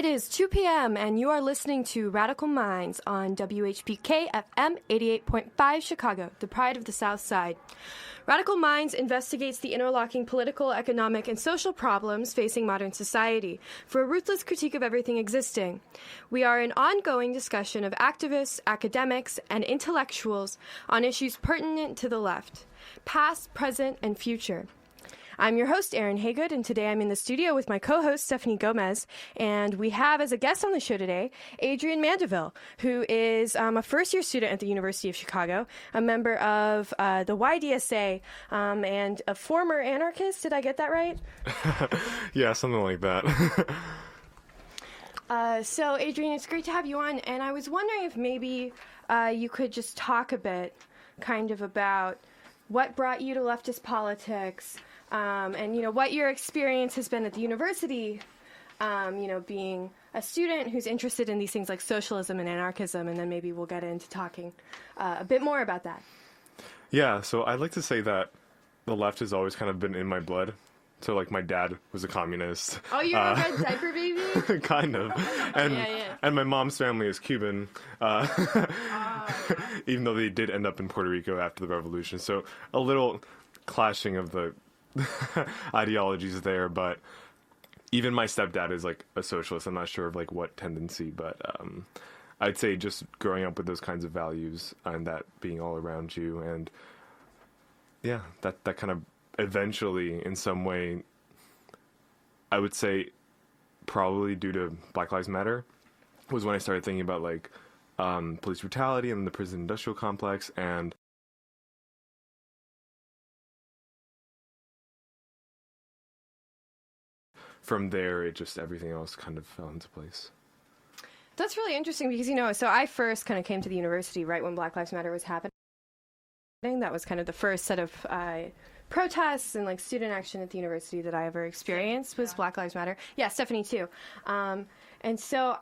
is 2 p.m. and you are listening to Radical Minds on WHPK FM 88.5 Chicago, the pride of the South Side. Radical Minds investigates the interlocking political, economic, and social problems facing modern society for a ruthless critique of everything existing. We are an ongoing discussion of activists, academics, and intellectuals on issues pertinent to the left, past, present, and future. I'm your host, Erin Haygood, and today I'm in the studio with my co-host, Stephanie Gomez, and we have as a guest on the show today, Adrian Mandeville, who is a first-year student at the University of Chicago, a member of the YDSA, and a former anarchist. Did I get that right? Yeah, something like that. So, Adrian, it's great to have you on, and I was wondering if maybe you could just talk a bit kind of about what brought you to leftist politics, and, you know, what your experience has been at the university, you know, being a student who's interested in these things like socialism and anarchism, and then maybe we'll get into talking a bit more about that. Yeah, so I'd like to say that the left has always kind of been in my blood. So, like, my dad was a communist. Oh, you're a red diaper baby? Kind of. And, and my mom's family is Cuban, even though they did end up in Puerto Rico after the revolution. So, a little clashing of the ideologies there, but even my stepdad is like a socialist. I'm not sure of like what tendency, but I'd say just growing up with those kinds of values and that being all around you, and yeah, that kind of eventually in some way, I would say probably due to Black Lives Matter, was when I started thinking about like police brutality and the prison industrial complex, and from there, it just, everything else kind of fell into place. That's really interesting because, you know, so I first kind of came to the university right when Black Lives Matter was happening. That was kind of the first set of protests and, like, student action at the university that I ever experienced was Black Lives Matter. Yeah, Stephanie, too. And so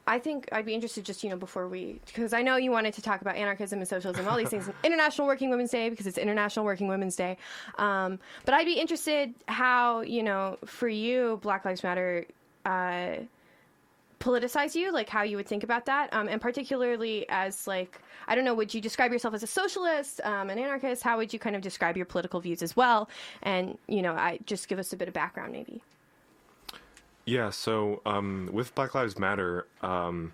I think I'd be interested just, you know, before because I know you wanted to talk about anarchism and socialism, all these things, International Working Women's Day, because it's International Working Women's Day. But I'd be interested how, you know, for you, Black Lives Matter politicize you, like how you would think about that. And particularly as, like, I don't know, would you describe yourself as a socialist, an anarchist? How would you kind of describe your political views as well? And, you know, just give us a bit of background, maybe. Yeah, so with Black Lives Matter, I'm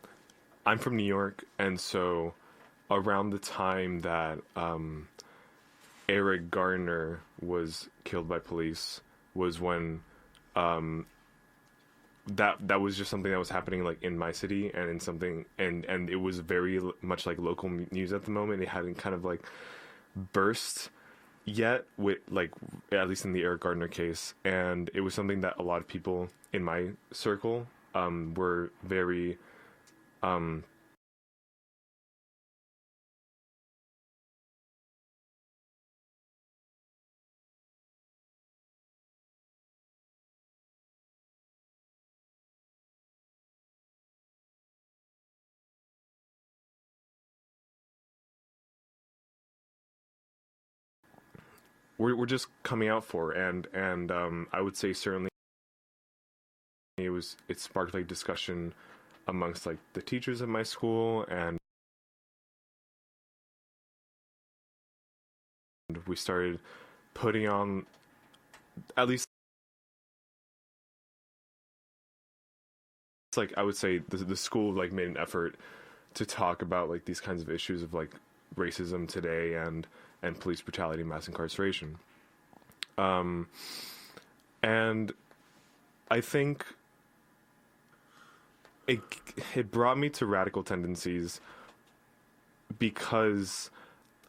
from New York, and so around the time that Eric Garner was killed by police was when that was just something that was happening like in my city and in something, and it was very much like local news at the moment. It hadn't kind of like burst yet, with like at least in the Eric Gardner case, and it was something that a lot of people in my circle were very we're just coming out for, and I would say certainly it sparked like discussion amongst like the teachers at my school, and we started putting on, at least like I would say the school like made an effort to talk about like these kinds of issues of like racism today and police brutality and mass incarceration. And I think it brought me to radical tendencies because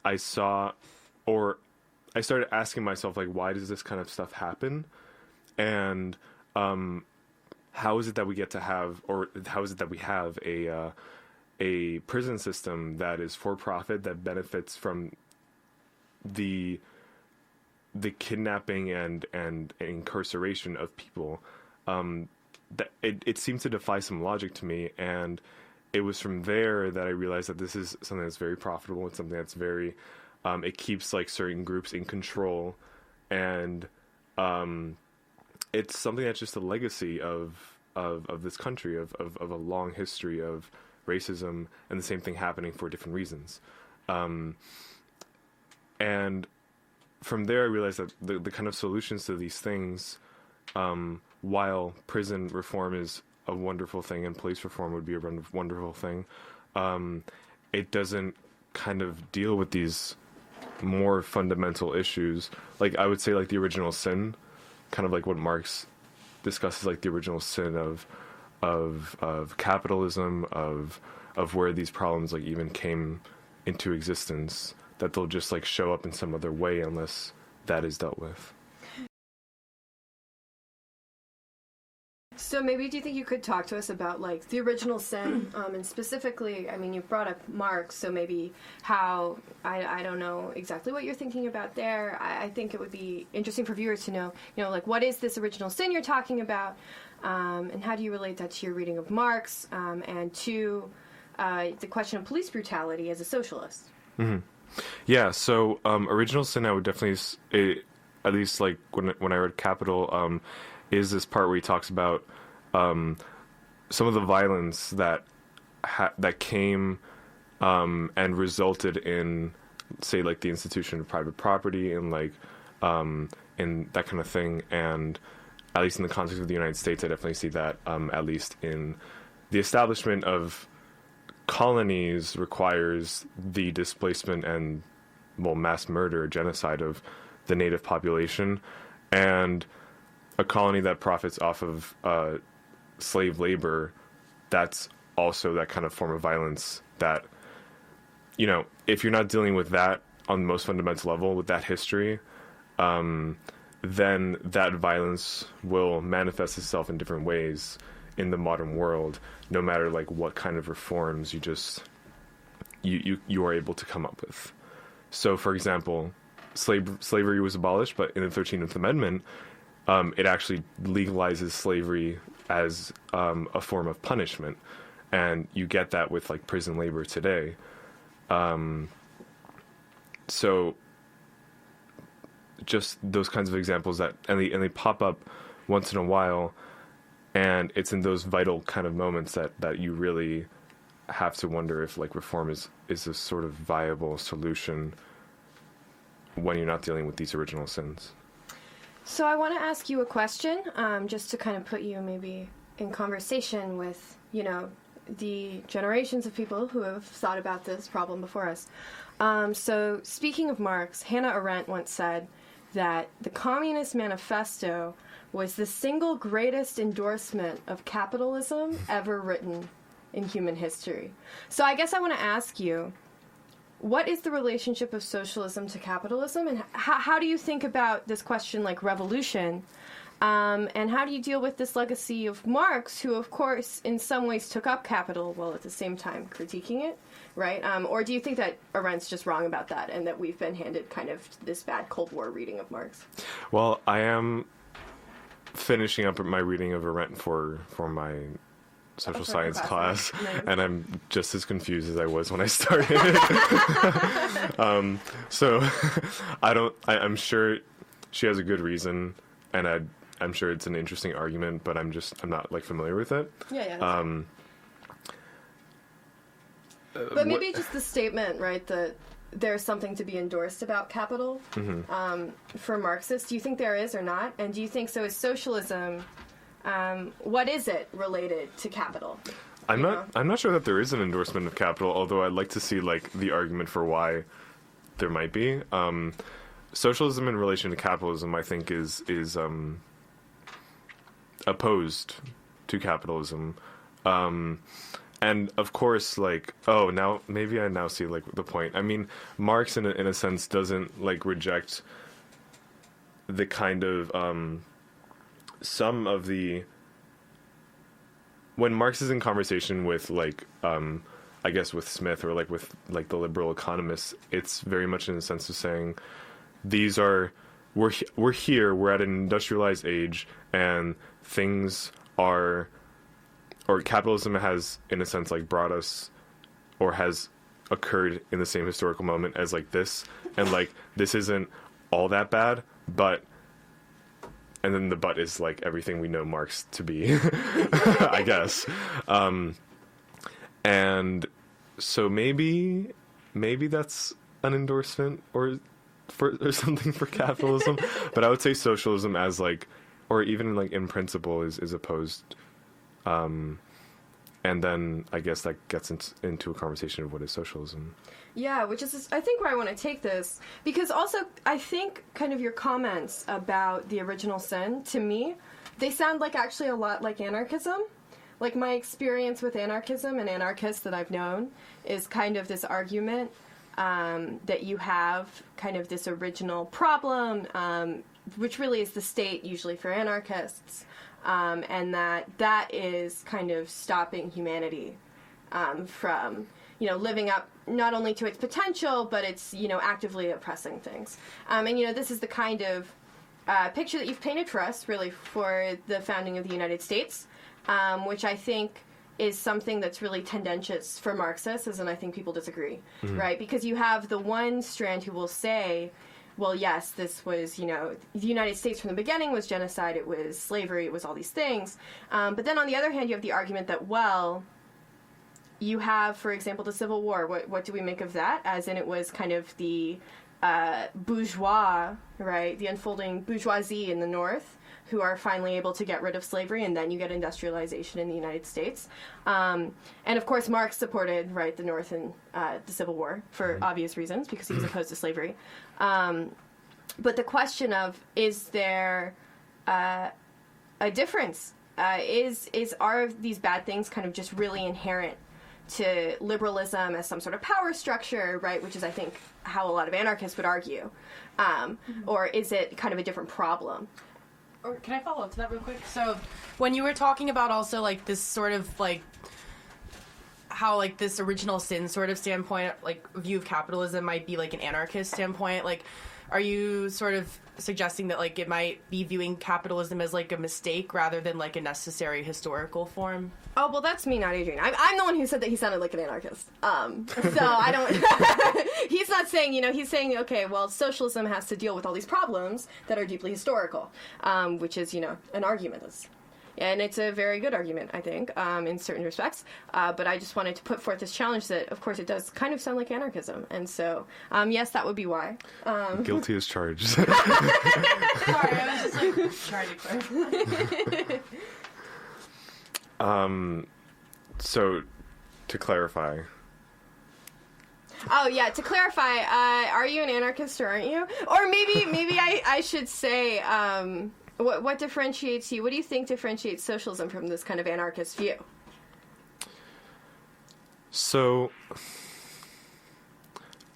I saw, or I started asking myself, like, why does this kind of stuff happen? And how is it that we get to have, or how is it that we have a prison system that is for profit, that benefits from the kidnapping and incarceration of people? That it seemed to defy some logic to me, and it was from there that I realized that this is something that's very profitable. It's something that's very, it keeps like certain groups in control, and it's something that's just a legacy of of this country, of a long history of racism, and the same thing happening for different reasons. And from there, I realized that the kind of solutions to these things, while prison reform is a wonderful thing and police reform would be a wonderful thing, it doesn't kind of deal with these more fundamental issues. Like, I would say, like, the original sin, kind of like what Marx discusses, like the original sin of capitalism, of where these problems like even came into existence, that they'll just like show up in some other way unless that is dealt with. So maybe do you think you could talk to us about like the original sin, and specifically, I mean, you brought up Marx, so maybe how, I don't know exactly what you're thinking about there. I think it would be interesting for viewers to know, like what is this original sin you're talking about, and how do you relate that to your reading of Marx, and to the question of police brutality as a socialist? Mm-hmm. Yeah, so original sin, I would definitely, at least like when I read Capital, is this part where he talks about some of the violence that came and resulted in, say, like the institution of private property and like in that kind of thing. And at least in the context of the United States, I definitely see that at least in the establishment of colonies requires the displacement and, well, mass murder, genocide of the native population. And a colony that profits off of slave labor, that's also that kind of form of violence that, if you're not dealing with that on the most fundamental level, with that history, then that violence will manifest itself in different ways in the modern world, no matter like what kind of reforms you are able to come up with. So, for example, slavery was abolished, but in the 13th Amendment, it actually legalizes slavery as a form of punishment, and you get that with like prison labor today. So just those kinds of examples and they pop up once in a while, and it's in those vital kind of moments that you really have to wonder if like reform is a sort of viable solution when you're not dealing with these original sins. So I want to ask you a question, just to kind of put you maybe in conversation with, the generations of people who have thought about this problem before us. So speaking of Marx, Hannah Arendt once said that the Communist Manifesto was the single greatest endorsement of capitalism ever written in human history. So I guess I want to ask you, what is the relationship of socialism to capitalism, and how do you think about this question like revolution, and how do you deal with this legacy of Marx, who of course in some ways took up capital while at the same time critiquing it, right? Or do you think that Arendt's just wrong about that and that we've been handed kind of this bad Cold War reading of Marx? Well, I am finishing up my reading of Arendt for my social science class, nice. And I'm just as confused as I was when I started. So I'm sure she has a good reason, and I'm sure it's an interesting argument, but I'm not like familiar with it. Yeah. But maybe just the statement, right, that there's something to be endorsed about capital, for Marxists. Do you think there is or not? And do you think so is socialism? What is it related to capital? I'm not sure that there is an endorsement of capital, although I'd like to see like the argument for why there might be. Socialism in relation to capitalism, I think, is opposed to capitalism. And of course, like, now maybe I now see like the point. I mean, Marx in a sense doesn't like reject the kind of some of the, when Marx is in conversation with like I guess with Smith or like with like the liberal economists, it's very much in the sense of saying we're here, we're at an industrialized age, and things are, or capitalism has in a sense like brought us, or has occurred in the same historical moment as like this, and like this isn't all that bad, but and then the but is like everything we know Marx to be, I guess. And so maybe that's an endorsement or something for capitalism, but I would say socialism as like, or even like in principle is opposed. And then I guess that gets into a conversation of what is socialism. Yeah, which is, I think, where I want to take this. Because also, I think kind of your comments about the original sin, to me, they sound like actually a lot like anarchism. Like, my experience with anarchism and anarchists that I've known is kind of this argument that you have kind of this original problem, which really is the state, usually for anarchists, and that is kind of stopping humanity from, living up not only to its potential, but it's, actively oppressing things. And, this is the kind of picture that you've painted for us, really, for the founding of the United States, which I think is something that's really tendentious for Marxists, and I think people disagree, right? Because you have the one strand who will say, well, yes, this was, the United States from the beginning was genocide, it was slavery, it was all these things. But then on the other hand, you have the argument that, well, you have, for example, the Civil War. What do we make of that? As in, it was kind of the bourgeois, right, the unfolding bourgeoisie in the North, who are finally able to get rid of slavery, and then you get industrialization in the United States. And of course, Marx supported, right, the North in the Civil War for obvious reasons, because he was opposed to slavery. But the question of, is there a difference? Are these bad things kind of just really inherent to liberalism as some sort of power structure, right, which is, I think, how a lot of anarchists would argue? Or is it kind of a different problem? Or can I follow up to that real quick? So when you were talking about also, like, this sort of, like, how, like, this original sin sort of standpoint, like, view of capitalism might be, like, an anarchist standpoint, like, are you sort of suggesting that, like, it might be viewing capitalism as, like, a mistake rather than, like, a necessary historical form? Oh, well, that's me, not Adrian. I'm the one who said that he sounded like an anarchist. So I don't... He's not saying, he's saying, okay, well, socialism has to deal with all these problems that are deeply historical, which is, an argument. And it's a very good argument, I think, in certain respects. But I just wanted to put forth this challenge that, of course, it does kind of sound like anarchism. And so, yes, that would be why. Guilty as charged. Sorry, I was just, like, trying to clarify. So, to clarify... Oh, yeah, to clarify, are you an anarchist or aren't you? Or maybe I should say... What differentiates you? What do you think differentiates socialism from this kind of anarchist view? So,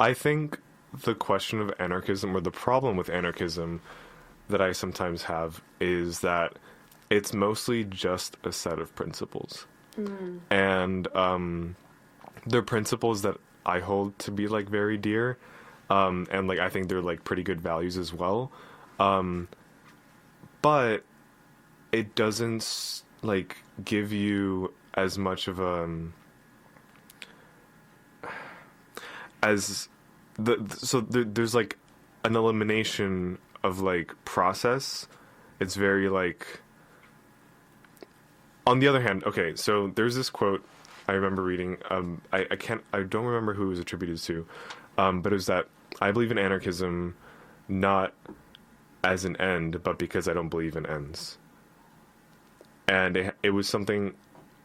I think the question of anarchism, or the problem with anarchism that I sometimes have, is that it's mostly just a set of principles. And they're principles that I hold to be, like, very dear. And, like, I think they're, like, pretty good values as well. But it doesn't, like, give you as much of a... there's, like, an elimination of, like, process. It's very, like... On the other hand, okay, so there's this quote I remember reading. I don't remember who it was attributed to, but it was that I believe in anarchism not as an end, but because I don't believe in ends. And it was something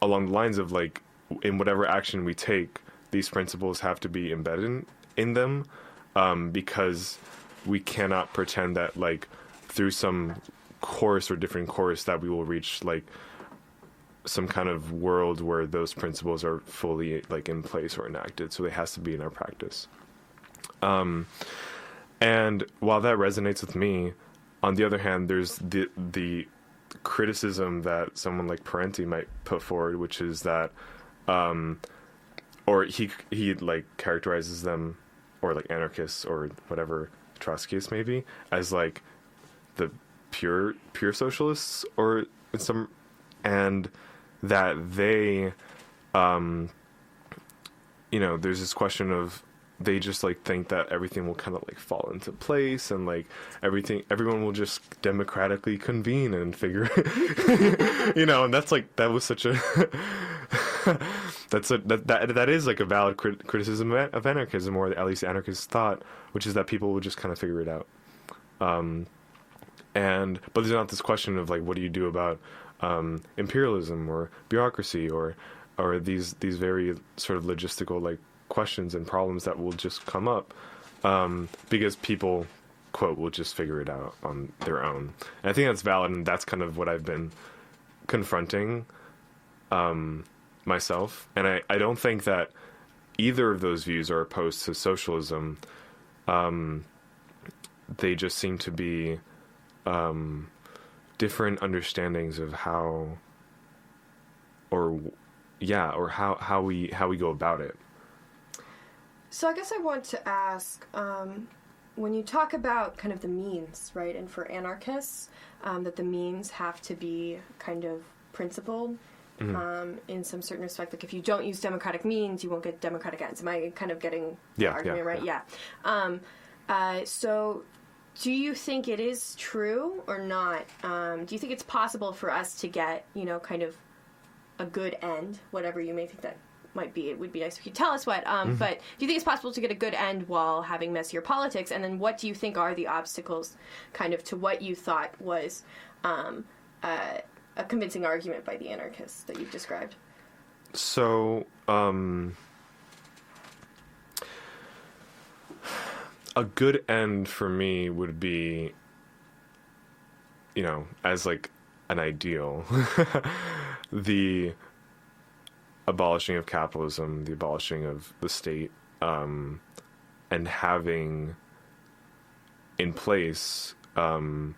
along the lines of, like, in whatever action we take, these principles have to be embedded in them, because we cannot pretend that, like, through some course or different course that we will reach, like, some kind of world where those principles are fully, like, in place or enacted. So it has to be in our practice. And while that resonates with me, on the other hand, there's the criticism that someone like Parenti might put forward, which is that, or he like characterizes them, or like anarchists or whatever Trotskyists maybe, as like the pure socialists, or some, and that they, there's this question of they just like think that everything will kind of like fall into place, and like everyone will just democratically convene and figure and that's like, that was such a that is like a valid criticism of anarchism, or at least anarchist thought, which is that people will just kind of figure it out. But there's not this question of like, what do you do about imperialism or bureaucracy or these very sort of logistical like questions and problems that will just come up because people, quote, will just figure it out on their own. And I think that's valid, and that's kind of what I've been confronting myself. And I don't think that either of those views are opposed to socialism. They just seem to be different understandings of how we go about it. So I guess I want to ask, when you talk about kind of the means, right, and for anarchists, that the means have to be kind of principled in some certain respect. Like if you don't use democratic means, you won't get democratic ends. Am I kind of getting the argument right? Yeah. So do you think it is true or not? Do you think it's possible for us to get, kind of a good end, whatever you may think that might be? It would be nice if you could tell us what, but do you think it's possible to get a good end while having messier politics? And then what do you think are the obstacles kind of to what you thought was a convincing argument by the anarchists that you've described? So, a good end for me would be, as like an ideal, the abolishing of capitalism, the abolishing of the state, and having in place a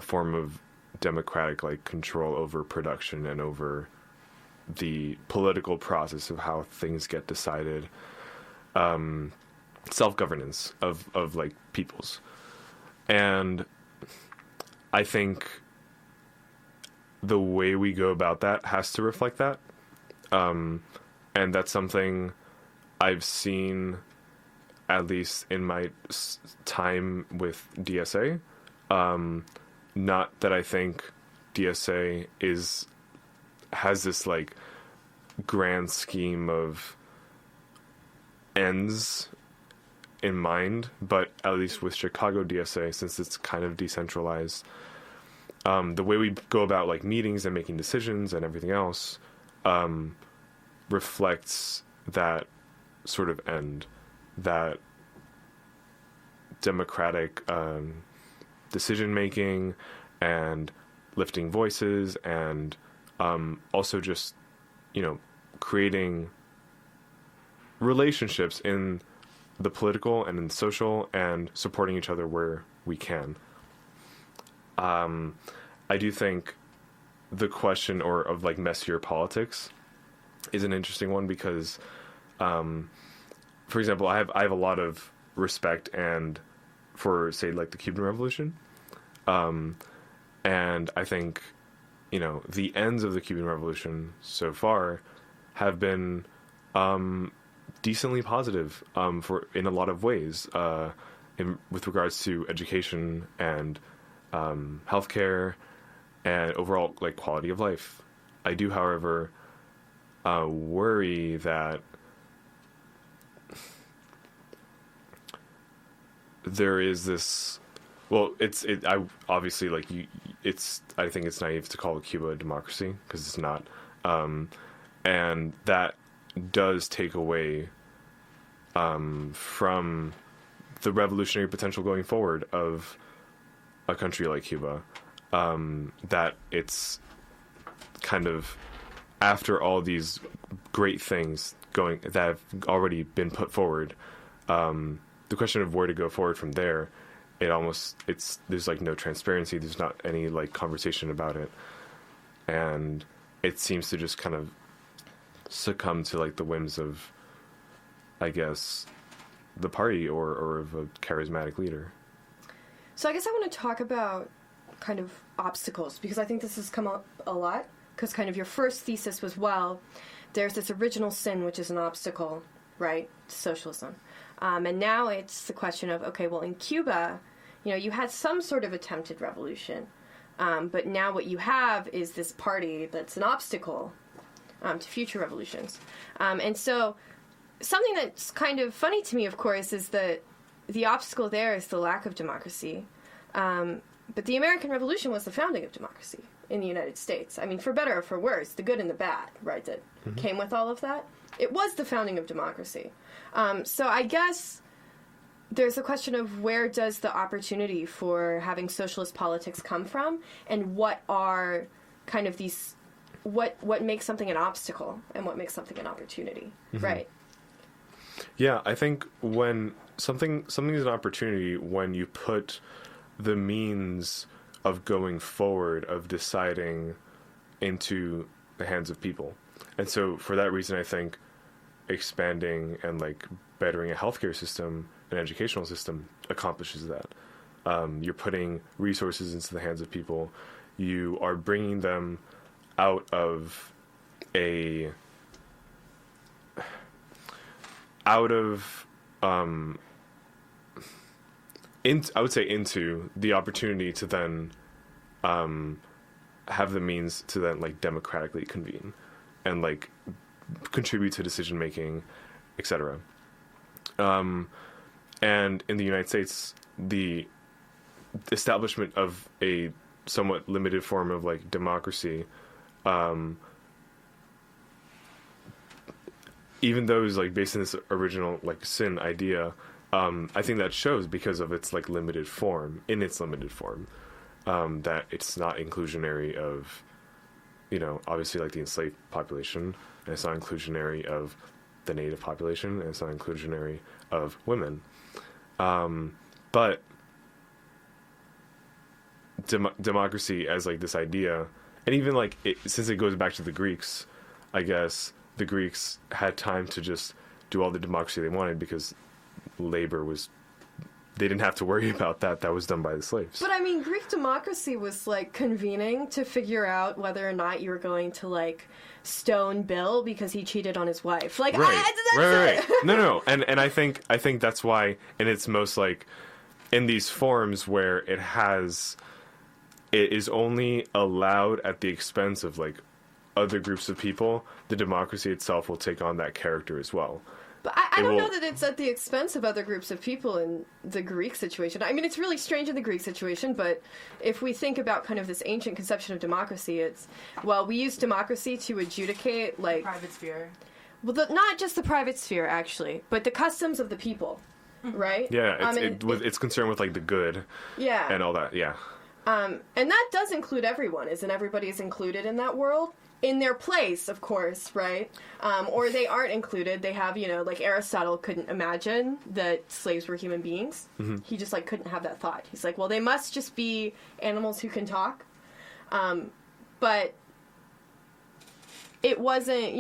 form of democratic like control over production and over the political process of how things get decided, self-governance of like peoples. And I think the way we go about that has to reflect that. And that's something I've seen, at least in my time with DSA. Not that I think DSA has this like grand scheme of ends in mind, but at least with Chicago DSA, since it's kind of decentralized, the way we go about like meetings and making decisions and everything else reflects that sort of end, that democratic decision making and lifting voices, and also just creating relationships in the political and in the social, and supporting each other where we can. I do think the question of like messier politics is an interesting one because, for example, I have a lot of respect for say like the Cuban Revolution, and I think the ends of the Cuban Revolution so far have been decently positive in a lot of ways, with regards to education and healthcare and overall like quality of life. I do, however, worry that there is this. Well, I obviously like you. I think it's naive to call Cuba a democracy because it's not, and that does take away from the revolutionary potential going forward of a country like Cuba. That it's kind of, after all these great things that have already been put forward, the question of where to go forward from there, there's like no transparency. There's not any like conversation about it, and it seems to just kind of succumb to like the whims of, I guess, the party or of a charismatic leader. So I guess I want to talk about kind of obstacles, because I think this has come up a lot, because kind of your first thesis was, well, there's this original sin which is an obstacle right, to socialism. And now it's the question of, okay, well, in Cuba, you had some sort of attempted revolution. But now what you have is this party that's an obstacle to future revolutions. And so something that's kind of funny to me, of course, is that the obstacle there is the lack of democracy. But the American Revolution was the founding of democracy in the United States. I mean, for better or for worse, the good and the bad, right, that came with all of that. It was the founding of democracy. So I guess there's a question of where does the opportunity for having socialist politics come from, and what are kind of these, what makes something an obstacle and what makes something an opportunity, right? Yeah, I think when something is an opportunity when you put the means of going forward, of deciding, into the hands of people. And so for that reason, I think expanding and like bettering a healthcare system, an educational system, accomplishes that. You're putting resources into the hands of people. You are bringing them out of I would say into the opportunity to then have the means to then like democratically convene and like contribute to decision making, etc. And in the United States, the establishment of a somewhat limited form of like democracy, even though it's like based on this original like sin idea, I think that shows because of its like limited form, that it's not inclusionary of, obviously like the enslaved population, and it's not inclusionary of the native population, and it's not inclusionary of women. But democracy as like this idea, and even like since it goes back to the Greeks, I guess the Greeks had time to just do all the democracy they wanted because labor was, they didn't have to worry about that. That was done by the slaves. But I mean, Greek democracy was like convening to figure out whether or not you were going to like stone Bill because he cheated on his wife. Like, right. No. And I think that's why, and it's most like in these forms where it is only allowed at the expense of like other groups of people, the democracy itself will take on that character as well. But I don't know that it's at the expense of other groups of people in the Greek situation. I mean, it's really strange in the Greek situation, but if we think about kind of this ancient conception of democracy, it's, well, we use democracy to adjudicate, like... private sphere. Well, not just the private sphere, actually, but the customs of the people, right? Yeah, it's concerned with, like, the good and all that, yeah. And that does include everyone. Isn't everybody is included in that world? In their place, of course, right? Or they aren't included. They have, like Aristotle couldn't imagine that slaves were human beings. Mm-hmm. He just, like, couldn't have that thought. He's like, well, they must just be animals who can talk. But it wasn't,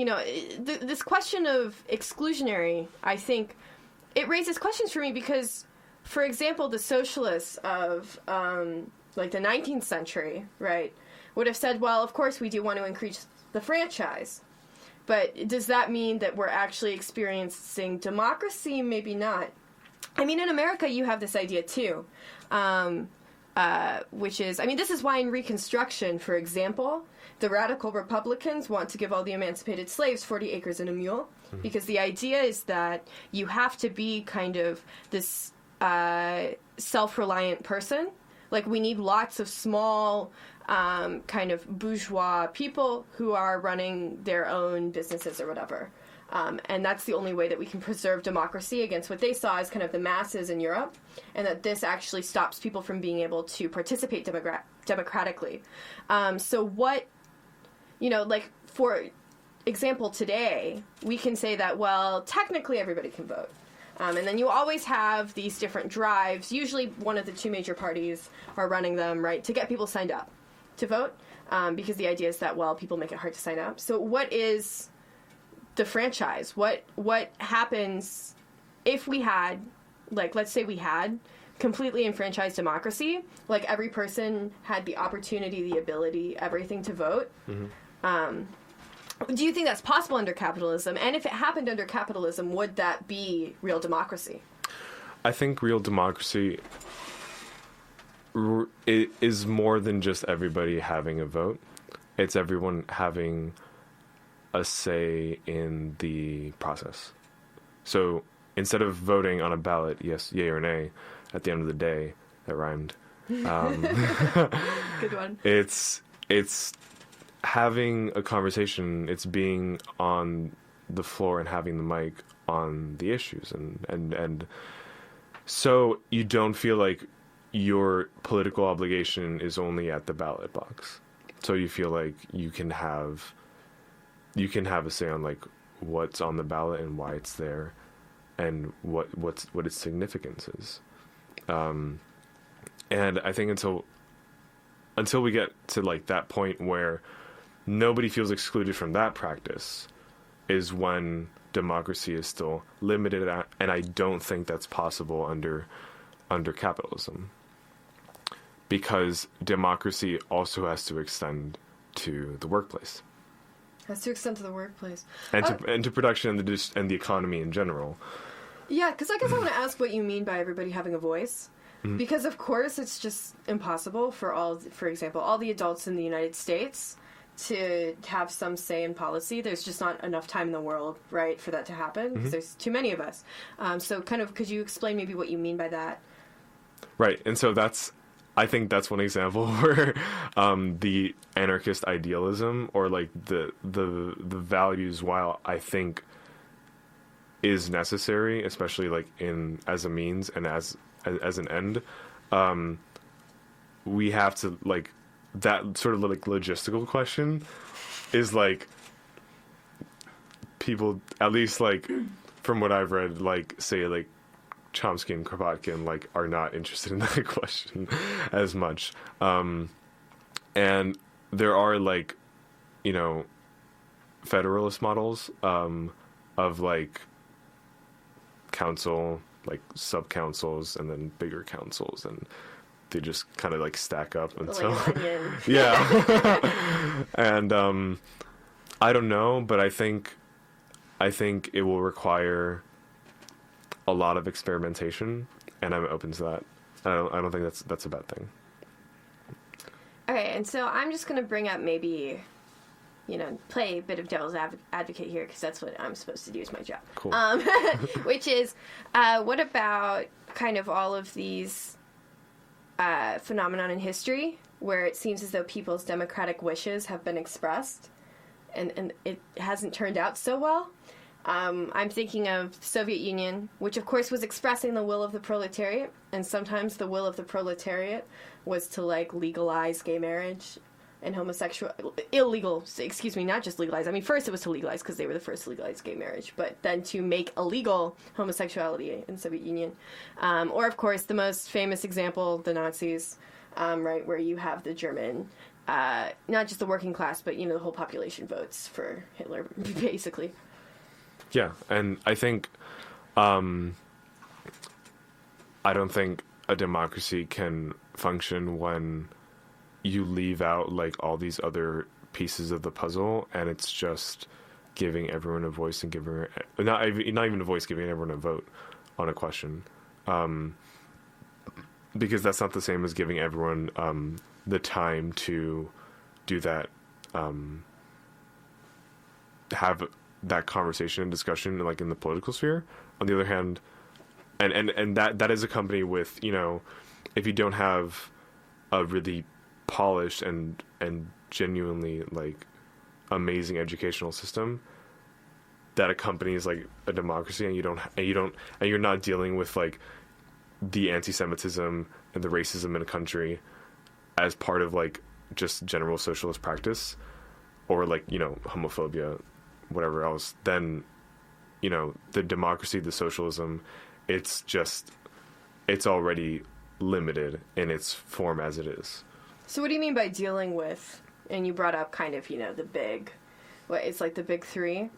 this question of exclusionary, I think, it raises questions for me because, for example, the socialists of, like, the 19th century, right, would have said, well, of course we do want to increase the franchise. But does that mean that we're actually experiencing democracy? Maybe not. I mean, in America, you have this idea, too, which is, I mean, this is why in Reconstruction, for example, the radical Republicans want to give all the emancipated slaves 40 acres and a mule, because the idea is that you have to be kind of this self-reliant person. Like, we need lots of small... kind of bourgeois people who are running their own businesses or whatever. And that's the only way that we can preserve democracy against what they saw as kind of the masses in Europe, and that this actually stops people from being able to participate democratically. So what, like, for example, today, we can say that, well, technically everybody can vote. And then you always have these different drives. Usually one of the two major parties are running them, right, to get people signed up to vote, because the idea is that, well, people make it hard to sign up. So what is the franchise? What happens if we had, like, let's say we had completely enfranchised democracy, like every person had the opportunity, the ability, everything to vote. Mm-hmm. Do you think that's possible under capitalism? And if it happened under capitalism, would that be real democracy? I think real democracy it is more than just everybody having a vote. It's everyone having a say in the process. So instead of voting on a ballot, yes, yay or nay, at the end of the day, that rhymed. Good one. It's having a conversation. It's being on the floor and having the mic on the issues, and so you don't feel like your political obligation is only at the ballot box. So you feel like you can have a say on like what's on the ballot and why it's there, and what its significance is. And I think until we get to like that point where nobody feels excluded from that practice is when democracy is still limited at, and I don't think that's possible under capitalism, because democracy also has to extend to the workplace. Has to extend to the workplace. And to production and the economy in general. Yeah, because I guess I want to ask what you mean by everybody having a voice. Mm-hmm. Because, of course, it's just impossible for example, all the adults in the United States to have some say in policy. There's just not enough time in the world, right, for that to happen, because there's too many of us. So kind of, could you explain maybe what you mean by that? Right, and so I think that's one example where the anarchist idealism, or like the values, while I think is necessary, especially like as a means and as an end, we have to like that sort of like logistical question is like people, at least like from what I've read, like say like Chomsky and Kropotkin like are not interested in that question as much, and there are like, you know, federalist models of like council, like sub councils, and then bigger councils, and they just kind of like stack up until yeah. And I don't know, but I think it will require a lot of experimentation, and I'm open to that. I don't think that's a bad thing. Okay, and so I'm just going to bring up maybe, you know, play a bit of devil's advocate here, because that's what I'm supposed to do, is my job. Cool. Which is, what about kind of all of these phenomenon in history where it seems as though people's democratic wishes have been expressed, and it hasn't turned out so well? I'm thinking of the Soviet Union, which of course was expressing the will of the proletariat, and sometimes the will of the proletariat was to like legalize gay marriage and not just legalize. I mean, first it was to legalize because they were the first to legalize gay marriage, but then to make illegal homosexuality in the Soviet Union. Or of course the most famous example, the Nazis, right, where you have the German, not just the working class, but, you know, the whole population votes for Hitler, basically. Yeah, and I think, I don't think a democracy can function when you leave out, like, all these other pieces of the puzzle, and it's just giving everyone a voice and not even a voice, giving everyone a vote on a question. Because that's not the same as giving everyone the time to do that, have that conversation and discussion, like in the political sphere. On the other hand, and that is accompanied with, you know, if you don't have a really polished and genuinely like amazing educational system that accompanies like a democracy, and you're not dealing with like the anti-Semitism and the racism in a country as part of like just general socialist practice, or like, you know, homophobia, whatever else, then, you know, the democracy, the socialism, it's already limited in its form as it is. So what do you mean by dealing with, and you brought up kind of, you know, it's like the big three,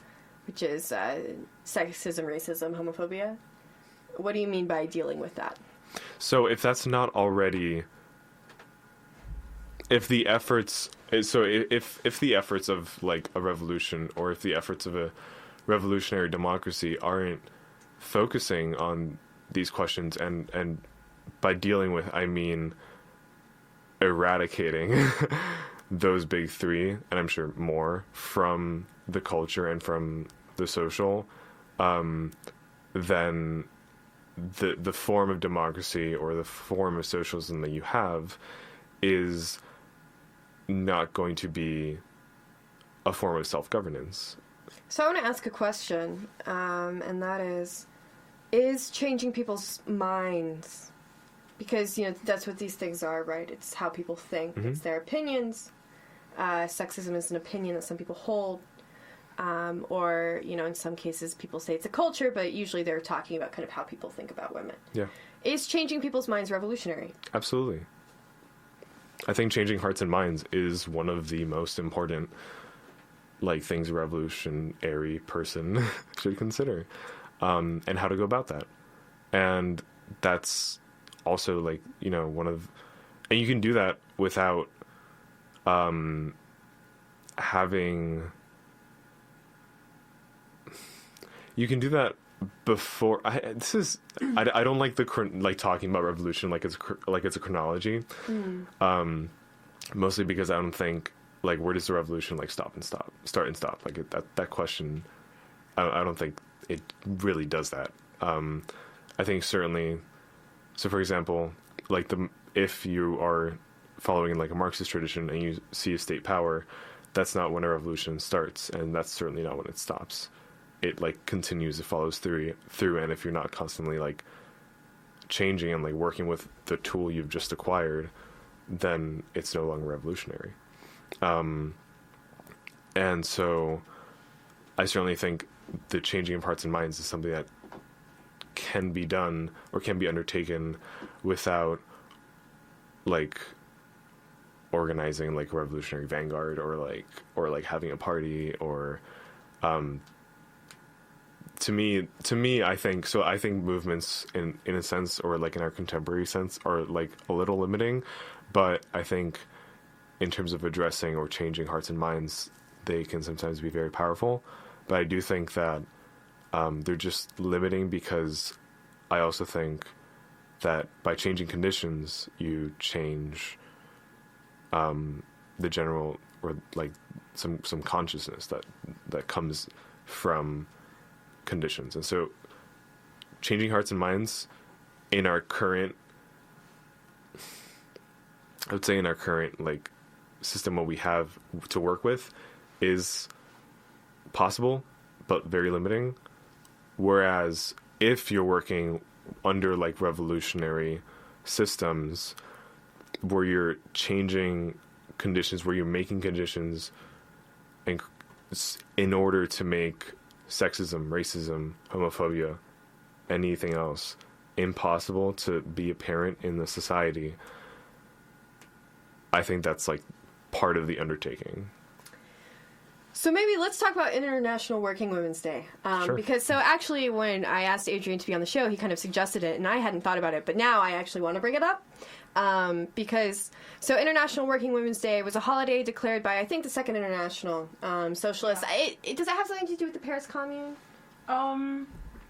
which is sexism, racism, homophobia. What do you mean by dealing with that? So if that's not already if the efforts if the efforts of like a revolution, or if the efforts of a revolutionary democracy aren't focusing on these questions, and by dealing with, I mean eradicating those big three, and I'm sure more, from the culture and from the social, then the form of democracy or the form of socialism that you have is not going to be a form of self-governance. So I want to ask a question, and that is changing people's minds, because, you know, that's what these things are, right? It's how people think. Mm-hmm. It's their opinions. Sexism is an opinion that some people hold. Or, you know, in some cases people say it's a culture, but usually they're talking about kind of how people think about women. Yeah. Is changing people's minds revolutionary? Absolutely. I think changing hearts and minds is one of the most important, like, things a revolutionary person should consider, and how to go about that. And that's also, like, you know, and you can do that without you can do that before. I don't like talking about revolution like it's a chronology. Mostly because I don't think, like, where does the revolution, like, start and stop? Like, that question, I don't think it really does that. I think certainly. So, for example, like, if you are following, like, a Marxist tradition and you see a state power, that's not when a revolution starts, and that's certainly not when it stops. It, like, continues, it follows through, and if you're not constantly, like, changing and, like, working with the tool you've just acquired, then it's no longer revolutionary. And so I certainly think the changing of hearts and minds is something that can be done or can be undertaken without, like, organizing, like, a revolutionary vanguard, or having a party, or to me, I think movements in a sense, or, like, in our contemporary sense, are, like, a little limiting, but I think in terms of addressing or changing hearts and minds, they can sometimes be very powerful. But I do think that they're just limiting, because I also think that by changing conditions, you change the general, or, like, some consciousness that comes from conditions. And so changing hearts and minds in our current, I would say, in our current, like, system, what we have to work with, is possible but very limiting. Whereas if you're working under, like, revolutionary systems where you're changing conditions, where you're making conditions in order to make sexism, racism, homophobia, anything else impossible to be apparent in the society, I think that's, like, part of the undertaking. So maybe let's talk about International Working Women's Day. Sure. Because, so actually, when I asked Adrian to be on the show, he kind of suggested it, and I hadn't thought about it, but now I actually want to bring it up. Because, so International Working Women's Day was a holiday declared by, I think, the Second International Socialists. Yeah. Does that have something to do with the Paris Commune?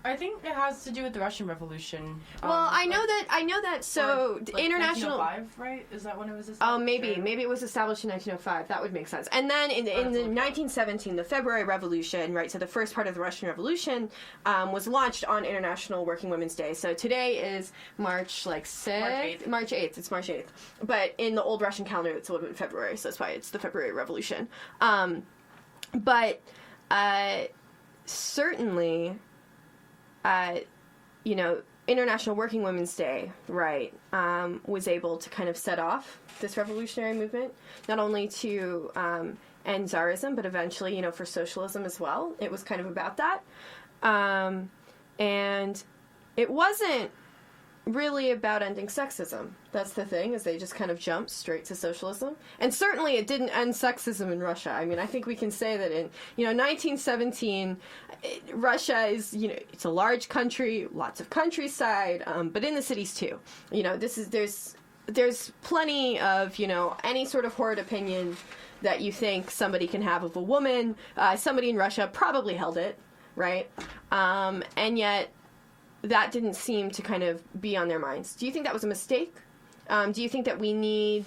I think it has to do with the Russian Revolution. Well, I know that. So like international, 1905, right? Is that when it was established? Oh, maybe it was established in 1905. That would make sense. And then in 1917, the February Revolution, right? So the first part of the Russian Revolution was launched on International Working Women's Day. So today is March 6th. March 8th. It's March 8th. But in the old Russian calendar, it's a little bit in February. So that's why it's the February Revolution. But certainly. International Working Women's Day, right, was able to kind of set off this revolutionary movement, not only to end Tsarism, but eventually, for socialism as well. It was kind of about that. And it wasn't really about ending sexism. That's the thing, is they just kind of jumped straight to socialism. And certainly it didn't end sexism in Russia. I mean, I think we can say that in, 1917, Russia is, it's a large country, lots of countryside, but in the cities too. There's there's plenty of, any sort of horrid opinion that you think somebody can have of a woman. Somebody in Russia probably held it, right? And yet that didn't seem to kind of be on their minds. Do you think that was a mistake? Do you think that we need...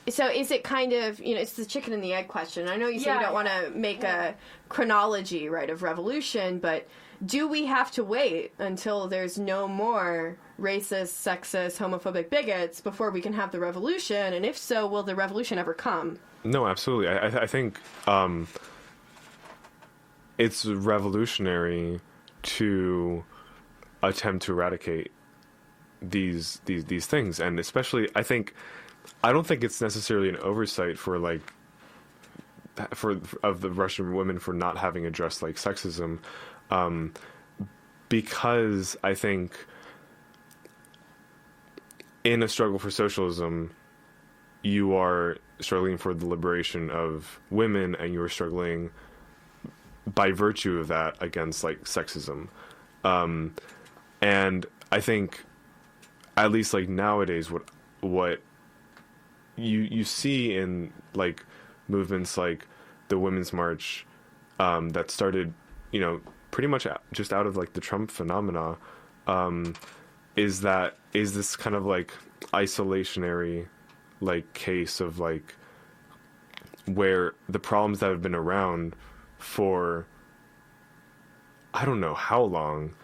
So is it kind of, it's the chicken and the egg question. I know you say you don't want to make a chronology, right, of revolution, but do we have to wait until there's no more racist, sexist, homophobic bigots before we can have the revolution? And if so, will the revolution ever come? No, absolutely. I think it's revolutionary to attempt to eradicate these things, and especially I don't think it's necessarily an oversight for of the Russian women for not having addressed sexism, because I think in a struggle for socialism, you are struggling for the liberation of women, and you are struggling by virtue of that against sexism, and I think at least nowadays what you see in movements like the Women's March that started pretty much just out of the Trump phenomena, is this kind of isolationary case of where the problems that have been around for I don't know how long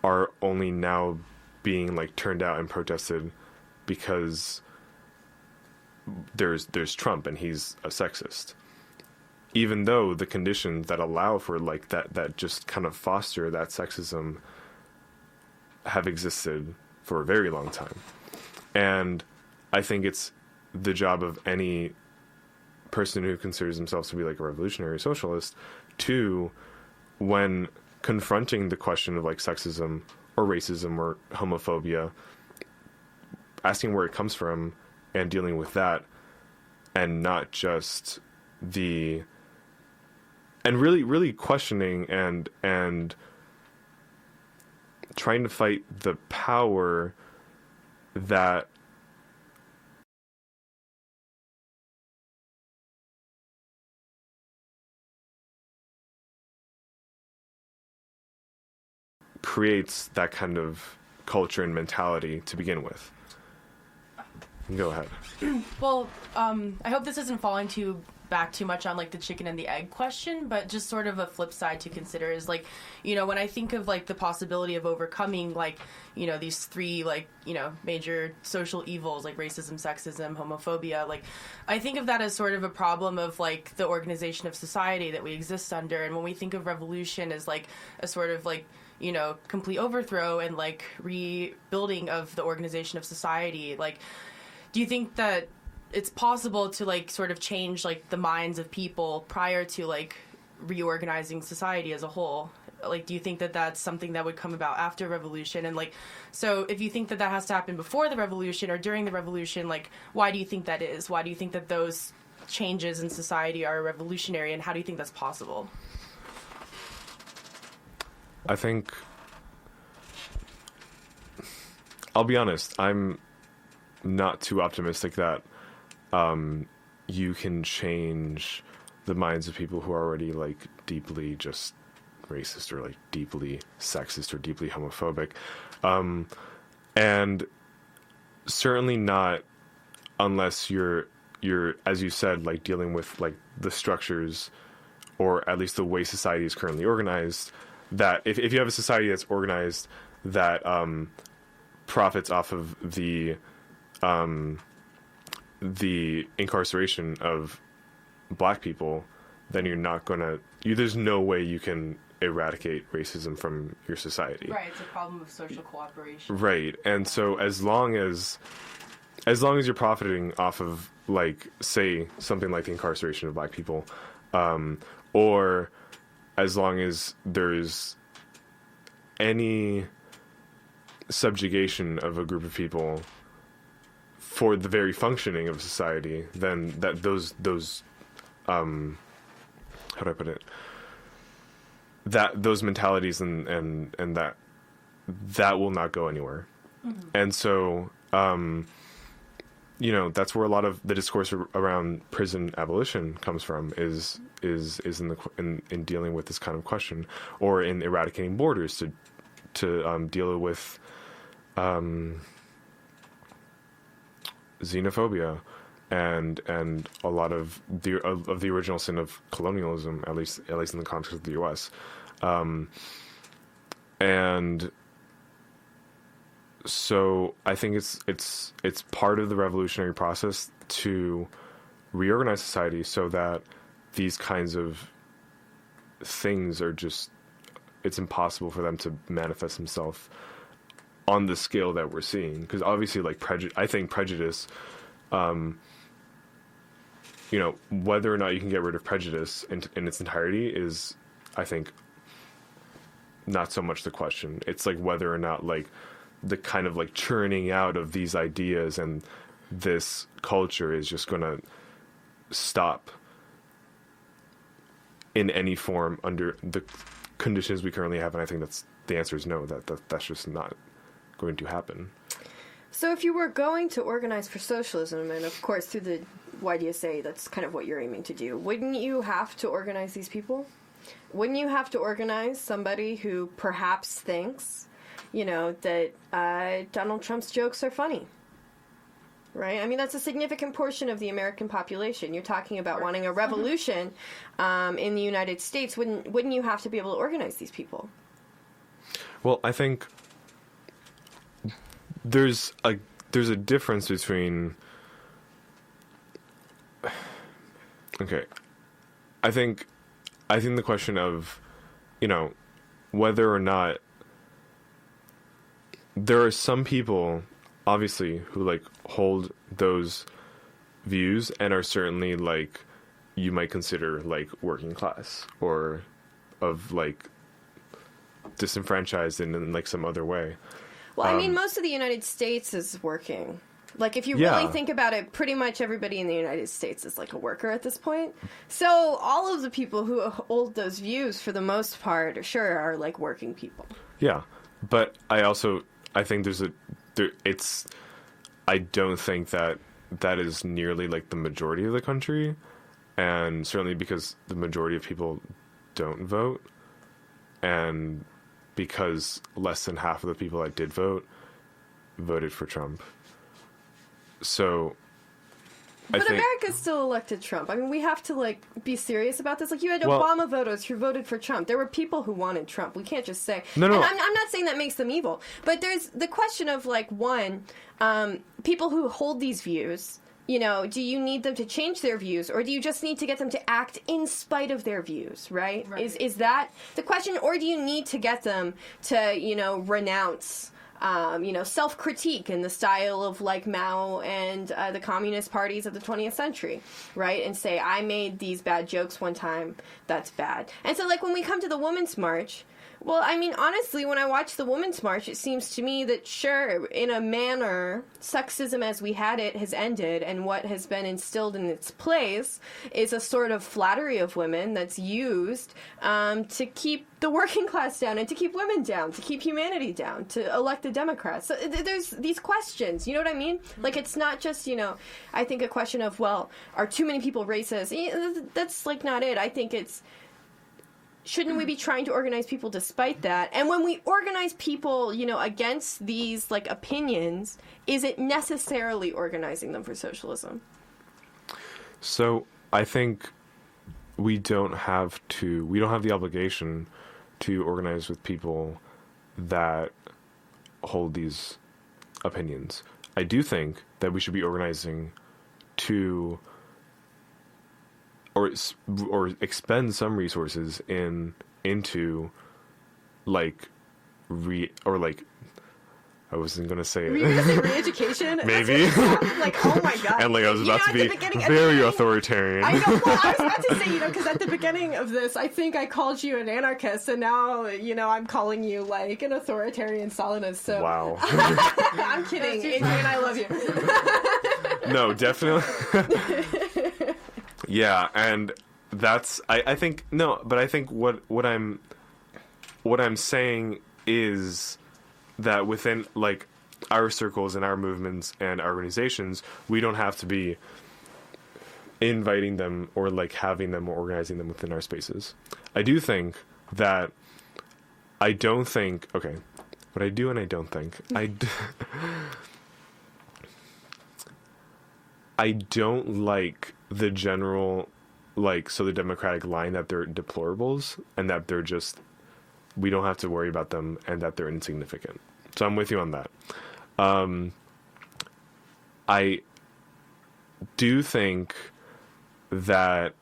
are only now being turned out and protested because there's Trump and he's a sexist, even though the conditions that allow for that just kind of foster that sexism have existed for a very long time. And I think it's the job of any person who considers themselves to be a revolutionary socialist to, when confronting the question of sexism or racism or homophobia, asking where it comes from and dealing with that, and not just and really questioning and trying to fight the power that creates that kind of culture and mentality to begin with. Go ahead. Well, I hope this isn't falling back too much on the chicken and the egg question, but just sort of a flip side to consider is when I think of the possibility of overcoming these three major social evils racism, sexism, homophobia, I think of that as sort of a problem of the organization of society that we exist under. And when we think of revolution as a sort of complete overthrow and rebuilding of the organization of society, do you think that it's possible to sort of change the minds of people prior to reorganizing society as a whole? Do you think that that's something that would come about after revolution? And so if you think that has to happen before the revolution or during the revolution, why do you think that is? Why do you think that those changes in society are revolutionary, and how do you think that's possible? I think, I'll be honest, I'm not too optimistic that you can change the minds of people who are already deeply just racist or deeply sexist or deeply homophobic, and certainly not unless you're as you said dealing with the structures, or at least the way society is currently organized. That if you have a society that's organized that profits off of the incarceration of black people, then you're not gonna. There's no way you can eradicate racism from your society. Right, it's a problem of social cooperation. Right, and so as long as you're profiting off of say something like the incarceration of black people, or as long as there's any subjugation of a group of people for the very functioning of society, then those how do I put it? That those mentalities and that will not go anywhere. Mm-hmm. And so that's where a lot of the discourse around prison abolition comes from, is in dealing with this kind of question, or in eradicating borders to deal with xenophobia and a lot of the original sin of colonialism, at least in the context of the U.S. And so I think it's part of the revolutionary process to reorganize society so that these kinds of things are it's impossible for them to manifest themselves on the scale that we're seeing. Because obviously, like, I think prejudice, whether or not you can get rid of prejudice in its entirety is, I think, not so much the question. It's like whether or not, like, the kind of like churning out of these ideas and this culture is just going to stop in any form under the conditions we currently have. And I think the answer is no, that's just not going to happen. So if you were going to organize for socialism, and of course through the YDSA, that's kind of what you're aiming to do, wouldn't you have to organize these people? Wouldn't you have to organize somebody who perhaps thinks, that Donald Trump's jokes are funny? Right? I mean, that's a significant portion of the American population. You're talking about wanting a revolution in the United States. Wouldn't you have to be able to organize these people? Well, I think there's a difference between... Okay. I think the question of, whether or not there are some people, obviously, who, like, hold those views and are certainly, like, you might consider, like, working class or of, like, disenfranchised in like, some other way. Well, I mean, most of the United States is working. Like, if you really think about it, pretty much everybody in the United States is, like, a worker at this point. So all of the people who hold those views, for the most part, are, like, working people. Yeah. But I think I don't think that is nearly, like, the majority of the country. And certainly because the majority of people don't vote. And because less than half of the people that did vote voted for Trump. So, but America still elected Trump. I mean, we have to, like, be serious about this. Like, you had Obama voters who voted for Trump. There were people who wanted Trump. We can't just say... No. And I'm not saying that makes them evil. But there's the question of, like, people who hold these views, do you need them to change their views? Or do you just need to get them to act in spite of their views, right? Is that the question? Or do you need to get them to, renounce... self-critique in the style of, like, Mao and the communist parties of the 20th century, right? And say, I made these bad jokes one time, that's bad. And so, like, when we come to the Women's March, well, I mean, honestly, when I watch the Women's March, it seems to me that, sure, in a manner, sexism as we had it has ended, and what has been instilled in its place is a sort of flattery of women that's used to keep the working class down, and to keep women down, to keep humanity down, to elect the Democrats. So there's these questions, you know what I mean? Like, it's not just, I think a question of, well, are too many people racist? That's, like, not it. I think it's, shouldn't we be trying to organize people despite that? And when we organize people, against these, like, opinions, is it necessarily organizing them for socialism? So I think we don't have the obligation to organize with people that hold these opinions. I do think that we should be organizing to or expend some resources into like I wasn't gonna say it. Were you gonna say re-education? Maybe. Like, oh my god. And like I was about to be very authoritarian. I know. Well, I was about to say, because at the beginning of this, I think I called you an anarchist, and now, I'm calling you like an authoritarian Stalinist. So wow. I'm kidding, Adrian. I love you. No, definitely. Yeah, and that's I think no, but I think what I'm saying is that within, like, our circles and our movements and our organizations, we don't have to be inviting them or like having them or organizing them within our spaces. I don't think, okay, what I do and I don't think, I don't like the general, like, so the Democratic line that they're deplorables and that they're just, we don't have to worry about them and that they're insignificant. So I'm with you on that. I do think that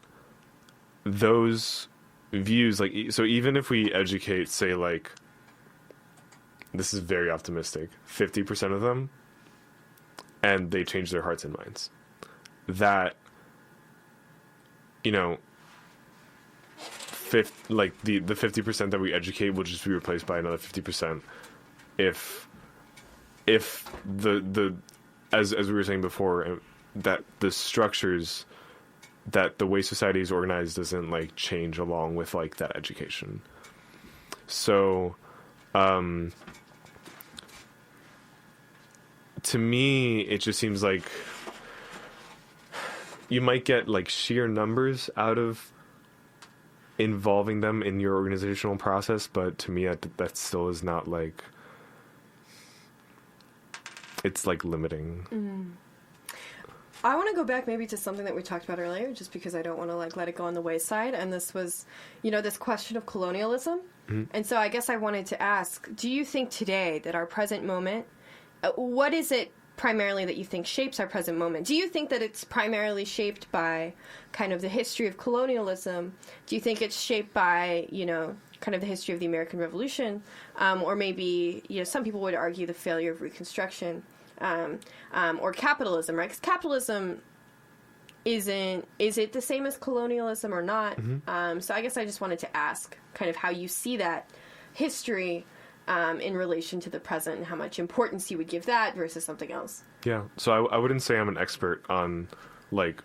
those views, like, so even if we educate, say, like, this is very optimistic, 50% of them, and they change their hearts and minds, that, you know, the 50% that we educate will just be replaced by another 50% if the as we were saying before, that the structures, that the way society is organized doesn't like change along with like that education. So to me it just seems like you might get like sheer numbers out of involving them in your organizational process, but to me that still is not like, it's like limiting. I want to go back maybe to something that we talked about earlier, just because I don't want to like let it go on the wayside. And this was, you know, this question of colonialism. And so I guess I wanted to ask, do you think today that our present moment, what is it primarily that you think shapes our present moment? Do you think that it's primarily shaped by kind of the history of colonialism? Do you think it's shaped by, you know, kind of the history of the American Revolution? Or maybe, you know, some people would argue the failure of Reconstruction, or capitalism, right? Because capitalism is it the same as colonialism or not? So I guess I just wanted to ask kind of how you see that history in relation to the present and how much importance you would give that versus something else. Yeah, so I wouldn't say I'm an expert on like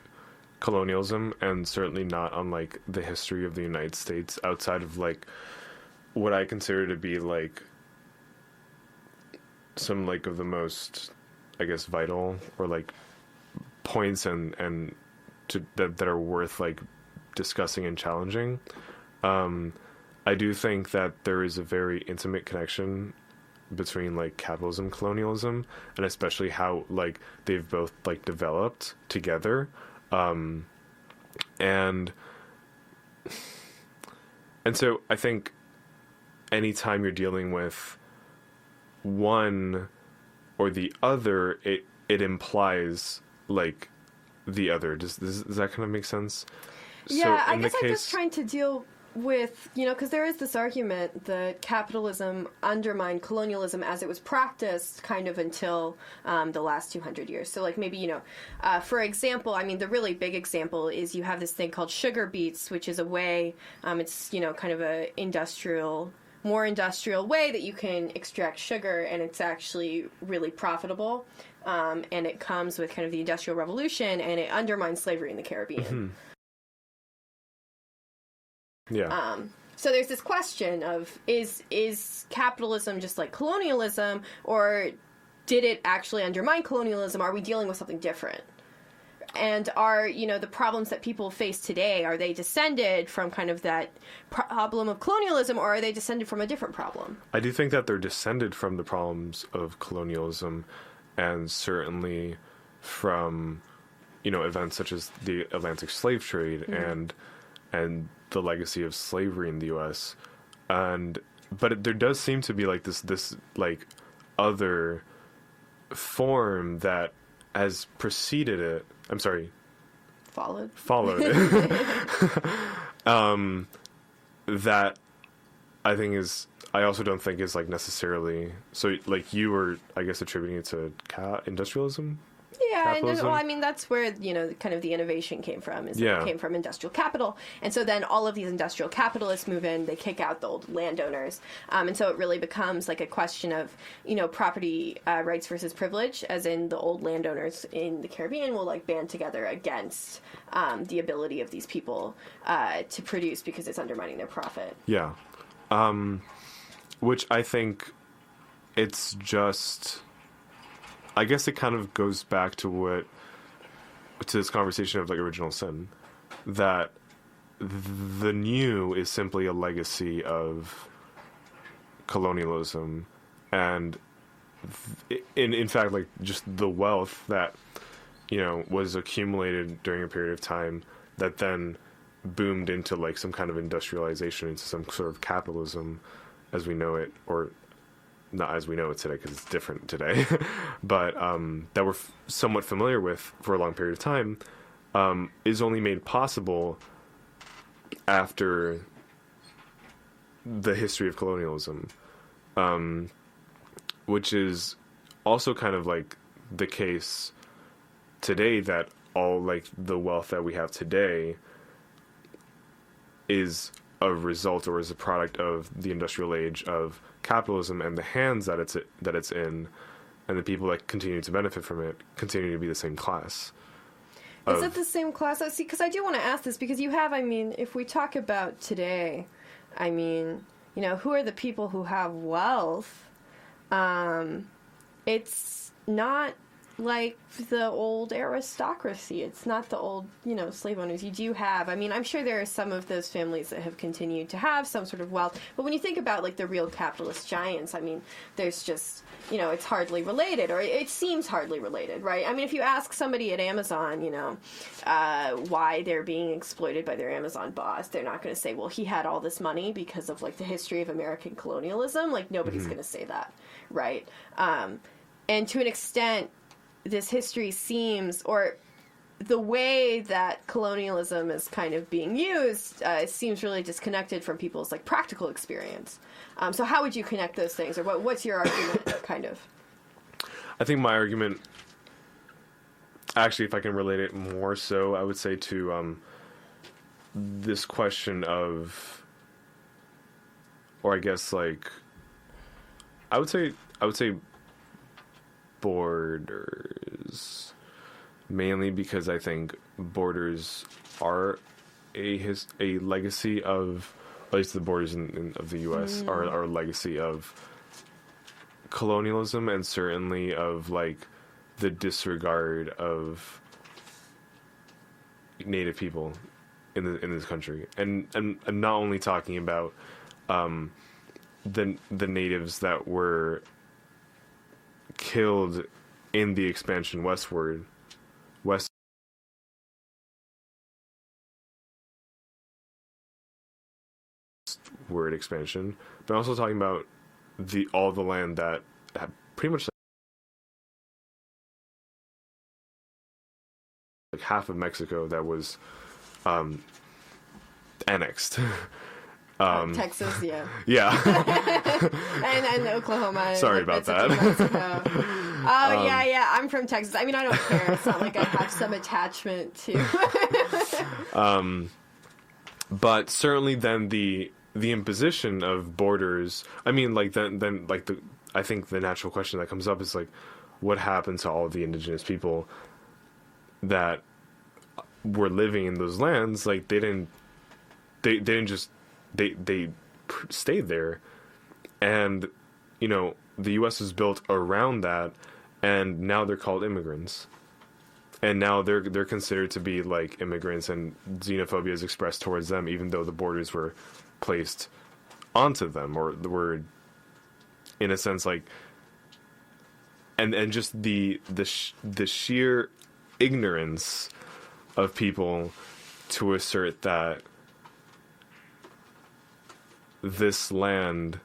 colonialism, and certainly not on like the history of the United States outside of like what I consider to be like some like of the most, I guess, vital or like points and that are worth like discussing and challenging. I do think that there is a very intimate connection between like capitalism, colonialism, and especially how like they've both like developed together. And so I think anytime you're dealing with one or the other, it implies like the other. Does that kind of make sense? Yeah, so I guess I'm just trying to deal with, you know, because there is this argument that capitalism undermined colonialism as it was practiced kind of until the last 200 years. So, like, maybe, you know, for example, I mean, the really big example is you have this thing called sugar beets, which is a way, it's, you know, kind of a more industrial way that you can extract sugar, and it's actually really profitable. And it comes with kind of the Industrial Revolution, and it undermines slavery in the Caribbean. Yeah. So there's this question of, is capitalism just like colonialism, or did it actually undermine colonialism? Are we dealing with something different? And are, you know, the problems that people face today, are they descended from kind of that problem of colonialism, or are they descended from a different problem? I do think that they're descended from the problems of colonialism, and certainly from, you know, events such as the Atlantic slave trade and the legacy of slavery in the U.S. But there does seem to be like this like other form that has preceded it. I'm sorry. Followed it. That I also don't think is like necessarily, so like you were, I guess, attributing it to industrialism. Yeah, well, I mean, that's where, you know, kind of the innovation came from, is that it came from industrial capital. And so then all of these industrial capitalists move in, they kick out the old landowners. And so it really becomes like a question of, you know, property rights versus privilege, as in the old landowners in the Caribbean will like band together against the ability of these people to produce, because it's undermining their profit. Yeah. Which I think it's just I guess it kind of goes back to this conversation of like original sin, that the new is simply a legacy of colonialism, and in fact, like, just the wealth that, you know, was accumulated during a period of time that then boomed into like some kind of industrialization, into some sort of capitalism as we know it, or not as we know it today, because it's different today, but that we're somewhat familiar with for a long period of time, is only made possible after the history of colonialism, which is also kind of like the case today, that all like the wealth that we have today is a result or is a product of the industrial age of capitalism, and the hands that it's in, and the people that continue to benefit from it continue to be the same class. Is it the same class? See, because I do want to ask this, because you have, I mean, if we talk about today, I mean, you know, who are the people who have wealth? It's not like the old aristocracy. It's not the old, you know, slave owners. You do have, I mean, I'm sure there are some of those families that have continued to have some sort of wealth, but when you think about like the real capitalist giants, I mean, there's just, you know, it's hardly related, or it seems hardly related, right? I mean, if you ask somebody at Amazon, you know, why they're being exploited by their Amazon boss, they're not going to say, well, he had all this money because of like the history of American colonialism. Like, nobody's going to say that, right? And to an extent, this history seems, or the way that colonialism is kind of being used, seems really disconnected from people's like practical experience. So how would you connect those things, or what's your argument, kind of? I think my argument, actually, if I can relate it more so, I would say to this question of, or I guess like, I would say borders, mainly because I think borders are a legacy of, at least the borders of the U.S. are a legacy of colonialism, and certainly of like the disregard of Native people in this country, and I'm not only talking about the natives that were killed in the expansion westward expansion, but I'm also talking about all the land that pretty much like half of Mexico that was annexed. Texas, yeah. Yeah. and Oklahoma. Sorry and about that. Yeah, I'm from Texas. I mean, I don't care. It's not like I have some attachment to... But certainly then the imposition of borders, I mean, like, then like, I think the natural question that comes up is, like, what happened to all of the indigenous people that were living in those lands? Like, they stayed there, and, you know, the U.S. was built around that, and now they're called immigrants, and now they're considered to be like immigrants, and xenophobia is expressed towards them, even though the borders were placed onto them, or were, in a sense, like, and just the sheer ignorance of people to assert that this land,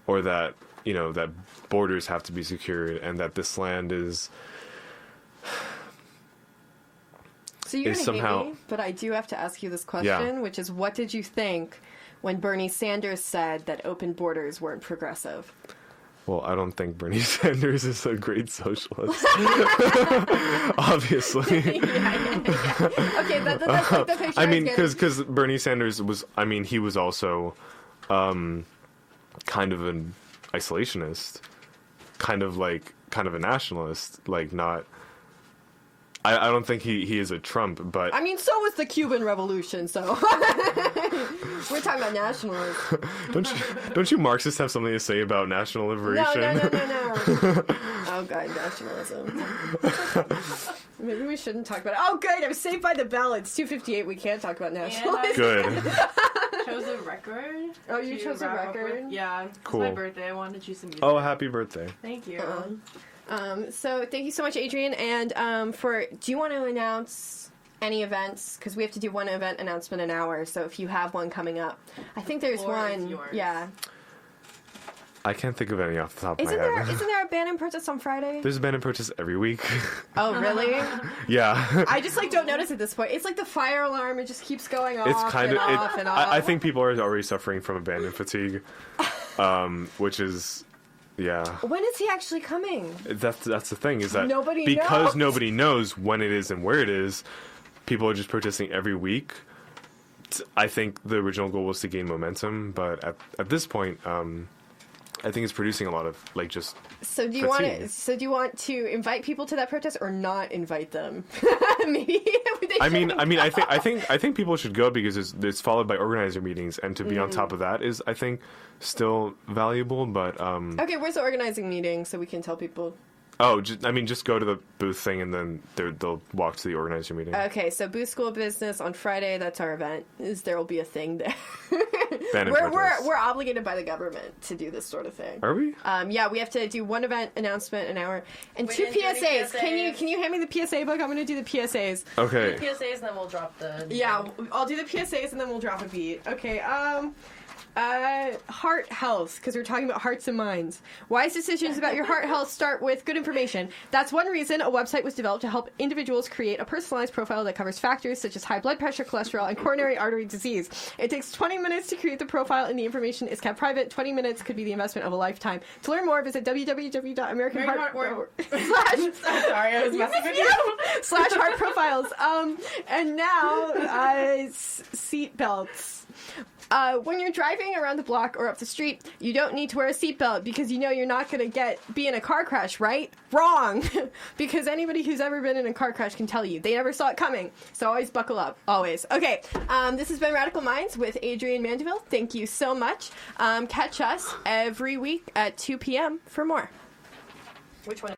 or that, you know, that borders have to be secured, and that this land is... So you're going to hate me, but I do have to ask you this question, which is, what did you think when Bernie Sanders said that open borders weren't progressive? Well, I don't think Bernie Sanders is a great socialist. Obviously. Yeah. Okay, that's like the picture I mean, because Bernie Sanders was, I mean, he was also kind of an isolationist, kind of a nationalist, like, not... I don't think he is a Trump, but... I mean, so was the Cuban Revolution, so... We're talking about nationalists. Don't you Marxists have something to say about national liberation? No. Oh, God, nationalism. Maybe we shouldn't talk about it. Oh, good, I'm saved by the bell. It's 2:58. We can't talk about nationalism. Good. Chose a record. Oh, you chose a wrap up record? with. Yeah. Cool. It's my birthday. I wanted to choose some music. Oh, happy birthday. Thank you. So thank you so much, Adrian. And do you want to announce any events? Because we have to do one event announcement an hour. So if you have one coming up, I think there's Floor is one. yours. Yeah. I can't think of any off the top of my head. Isn't there a band in protest on Friday? There's a band in protest every week. Oh, really? Yeah. I just don't notice at this point. It's like the fire alarm. It just keeps going off. It's kind of. off and off. I think people are already suffering from abandon fatigue, which is, yeah. When is he actually coming? That's the thing is that Nobody knows. nobody knows when it is and where it is, people are just protesting every week. I think the original goal was to gain momentum, but at this point, I think it's producing a lot of just. So do you want to invite people to that protest or not invite them? Maybe. I think people should go because it's followed by organizer meetings, and to be on top of that is, I think, still valuable. But okay, where's the organizing meeting so we can tell people? Oh, just go to the booth thing and then they'll walk to the organizer meeting. Okay, so Booth School of Business on Friday. That's our event. There will be a thing there. We're obligated by the government to do this sort of thing. Are we? Yeah, we have to do one event announcement an hour and We 2 didn't do any PSAs. PSAs. Can you hand me the PSA book? I'm going to do the PSAs. Okay. Do PSAs and then we'll drop the. Yeah, I'll do the PSAs and then we'll drop a beat. Okay. Heart health, because we're talking about hearts and minds. Wise decisions about your heart health start with good information. That's one reason a website was developed to help individuals create a personalized profile that covers factors such as high blood pressure, cholesterol, and coronary artery disease. It takes 20 minutes to create the profile, and the information is kept private. 20 minutes could be the investment of a lifetime. To learn more, visit www.americanheart.org. Sorry, I was messing with you. / heart profiles. And now, seat belts. When you're driving around the block or up the street, you don't need to wear a seatbelt because you know you're not going to be in a car crash, right? Wrong! Because anybody who's ever been in a car crash can tell you. They never saw it coming. So always buckle up. Always. Okay, this has been Radical Minds with Adrian Mandeville. Thank you so much. Catch us every week at 2 p.m. for more. Which one?